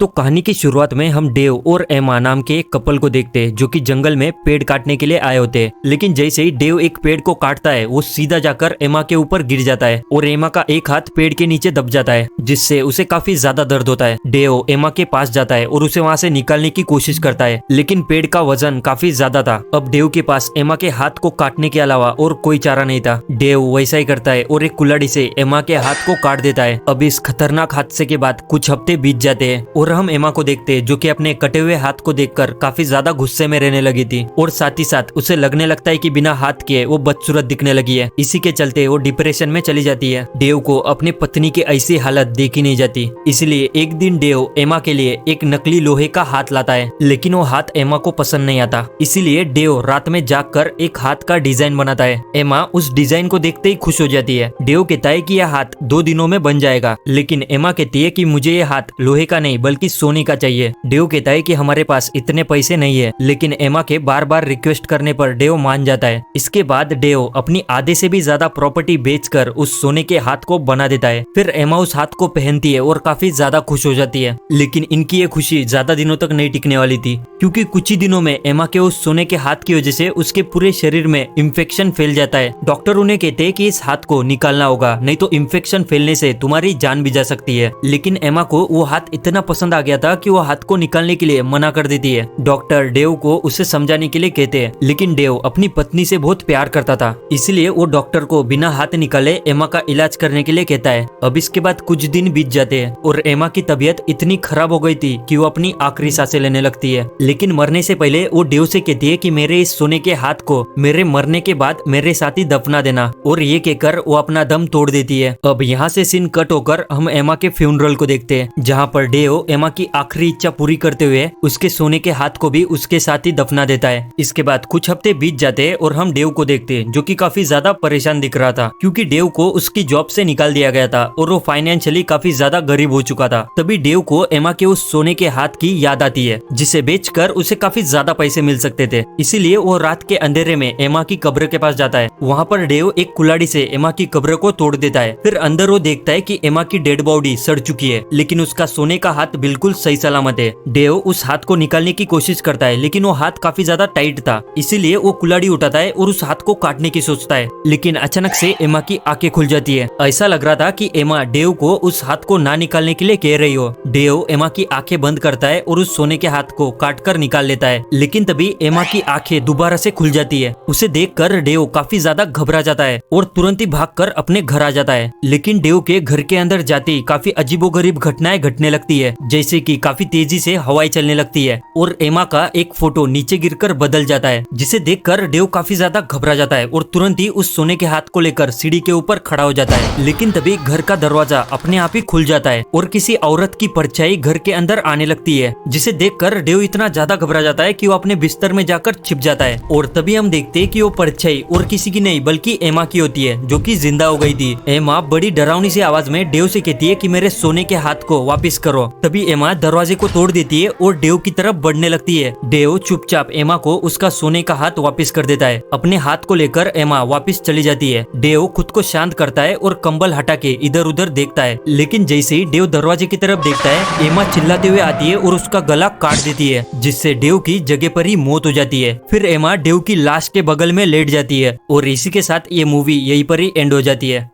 तो कहानी की शुरुआत में हम डेव और एमा नाम के एक कपल को देखते हैं जो कि जंगल में पेड़ काटने के लिए आए होते हैं। लेकिन जैसे ही डेव एक पेड़ को काटता है वो सीधा जाकर एमा के ऊपर गिर जाता है और एमा का एक हाथ पेड़ के नीचे दब जाता है, जिससे उसे काफी ज्यादा दर्द होता है। डेव एमा के पास जाता है और उसे वहाँ से निकालने की कोशिश करता है, लेकिन पेड़ का वजन काफी ज्यादा था। अब डेव के पास एमा के हाथ को काटने के अलावा और कोई चारा नहीं था। डेव वैसा ही करता है और एक कुल्हाड़ी से एमा के हाथ को काट देता है। अब इस खतरनाक हादसे के बाद कुछ हफ्ते बीत जाते हैं और हम एमा को देखते हैं जो कि अपने कटे हुए हाथ को देखकर काफी ज्यादा गुस्से में रहने लगी थी और साथ ही साथ उसे लगने लगता है कि बिना हाथ के वो बदसूरत दिखने लगी है। इसी के चलते वो डिप्रेशन में चली जाती है। डेव को अपनी पत्नी की ऐसी हालत देखी नहीं जाती, इसलिए एक दिन डेव एमा के लिए एक नकली लोहे का हाथ लाता है, लेकिन वो हाथ एमा को पसंद नहीं आता। इसीलिए डेव रात में जागकर एक हाथ का डिजाइन बनाता है। एमा उस डिजाइन को देखते ही खुश हो जाती है। डेव कहता है कि यह हाथ 2 दिनों में बन जाएगा, लेकिन एमा कहती है कि मुझे ये हाथ लोहे का नहीं बल्कि सोने का चाहिए। डेव कहता है कि हमारे पास इतने पैसे नहीं है, लेकिन एमा के बार बार रिक्वेस्ट करने पर डेव मान जाता है। इसके बाद डेव अपनी आधे से भी ज्यादा प्रॉपर्टी बेचकर उस सोने के हाथ को बना देता है। फिर एमा उस हाथ को पहनती है और काफी ज्यादा खुश हो जाती है। लेकिन इनकी ये खुशी ज्यादा दिनों तक नहीं टिकने वाली थी, क्योंकि कुछ ही दिनों में एमा के उस सोने के हाथ की वजह से उसके पूरे शरीर में इंफेक्शन फैल जाता है। डॉक्टर उन्हें कहते हैं कि इस हाथ को निकालना होगा, नहीं तो इंफेक्शन फैलने से तुम्हारी जान भी जा सकती है। लेकिन एमा को वो हाथ इतना पसंद आ गया था कि वो हाथ को निकालने के लिए मना कर देती है। डॉक्टर डेव को उसे समझाने के लिए कहते हैं, लेकिन डेव अपनी पत्नी से बहुत प्यार करता था, इसलिए वो डॉक्टर को बिना हाथ निकाले एमा का इलाज करने के लिए कहता है। अब इसके बाद कुछ दिन बीत जाते हैं और एमा की तबीयत इतनी खराब हो गई थी कि वो अपनी आखिरी सांसें लेने लगती है। लेकिन मरने से पहले वो डेव से कहती है कि मेरे इस सोने के हाथ को मेरे मरने के बाद मेरे साथ ही दफना देना, और ये कहकर वो अपना दम तोड़ देती है। अब यहाँ से सीन कट होकर हम एमा के फ्यूनरल को देखते हैं, जहाँ पर डेव एमा की आखिरी इच्छा पूरी करते हुए उसके सोने के हाथ को भी उसके साथ ही दफना देता है। इसके बाद कुछ हफ्ते बीत जाते हैं और हम डेव को देखते हैं जो कि काफी ज्यादा परेशान दिख रहा था, क्योंकि डेव को उसकी जॉब से निकाल दिया गया था और वो फाइनेंशियली काफी ज्यादा गरीब हो चुका था। तभी डेव को एमा के उस सोने के हाथ की याद आती है, जिसे बेचकर उसे काफी ज्यादा पैसे मिल सकते थे। इसीलिए वो रात के अंधेरे में एमा की कब्र के पास जाता है। वहाँ पर डेव एक कुल्हाड़ी से एमा की कब्र को तोड़ देता है। फिर अंदर वो देखता है कि एमा की डेड बॉडी सड़ चुकी है, लेकिन उसका सोने का हाथ बिल्कुल सही सलामत है। डेव उस हाथ को निकालने की कोशिश करता है, लेकिन वो हाथ काफी ज्यादा टाइट था, इसीलिए वो कुल्हाड़ी उठाता है और उस हाथ को काटने की सोचता है। लेकिन अचानक से एमा की आंखें खुल जाती है। ऐसा लग रहा था कि एमा डेव को उस हाथ को ना निकालने के लिए कह रही हो। डेव एमा की आंखें बंद करता है और उस सोने के हाथ को काटकर निकाल लेता है, लेकिन तभी एमा की आंखें दोबारा से खुल जाती है। उसे देखकर डेव काफी ज्यादा घबरा जाता है और तुरंत ही भागकर अपने घर आ जाता है। लेकिन डेव के घर के अंदर जाते ही काफी अजीबोगरीब घटनाएं घटने लगती है, जैसे कि काफी तेजी से हवाएं चलने लगती है और एमा का एक फोटो नीचे गिरकर बदल जाता है, जिसे देखकर डेव काफी ज्यादा घबरा जाता है और तुरंत ही उस सोने के हाथ को लेकर सीढ़ी के ऊपर खड़ा हो जाता है। लेकिन तभी घर का दरवाजा अपने आप ही खुल जाता है और किसी औरत की परछाई घर के अंदर आने लगती है, जिसे देखकर डेव इतना ज्यादा घबरा जाता है कि वो अपने बिस्तर में जाकर छिप जाता है। और तभी हम देखते हैं कि वो परछाई और किसी की नहीं बल्कि एमा की होती है, जो कि जिंदा हो गई थी। एमा बड़ी डरावनी सी आवाज में डेव से कहती है कि मेरे सोने के हाथ को वापस करो। तभी एमा दरवाजे को तोड़ देती है और डेव की तरफ बढ़ने लगती है। डेव चुपचाप एमा को उसका सोने का हाथ वापस कर देता है। अपने हाथ को लेकर एमा वापस चली जाती है। डेव खुद को शांत करता है और कंबल हटा के इधर उधर देखता है, लेकिन जैसे ही डेव दरवाजे की तरफ देखता है, एमा चिल्लाते हुए आती है और उसका गला काट देती है, जिससे डेव की जगह पर ही मौत हो जाती है। फिर एमा डेव की लाश के बगल में लेट जाती है और इसी के साथ ये मूवी यहीं पर ही एंड हो जाती है।